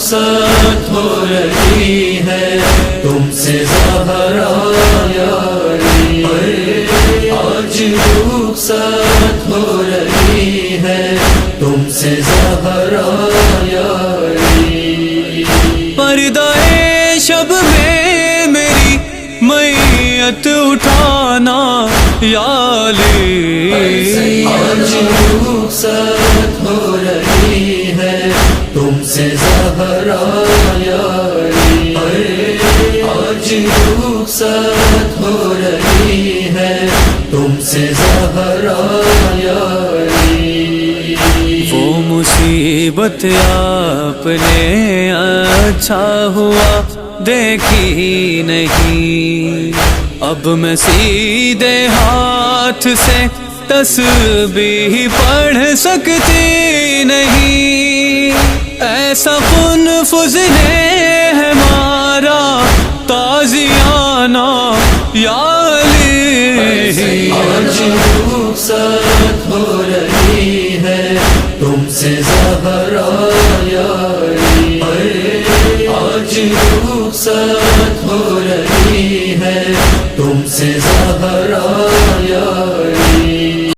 رخصت ہو رہی ہے تم سے زہرا یاری، آج رخصت ہو رہی ہے تم سے زہرا یاری۔ پردہ شب میں میری میت اٹھانا یا علی، آج رخصت ہو رہی ہے تم سے زہرا یاری، آج رخصت ہو رہی ہے تم سے زہرا یاری۔ وہ مصیبت آپ نے اچھا ہوا دیکھی نہیں، اب میں سیدھے ہاتھ سے تسبیح پڑھ سکتی نہیں، ایسا خون فضلے ہے ہمارا تازیانہ یا علی، آج رخصت ہو رہی ہے تم سے زہرا یاری، آج رخصت ہو رہی ہے تم سے زہرا یاری۔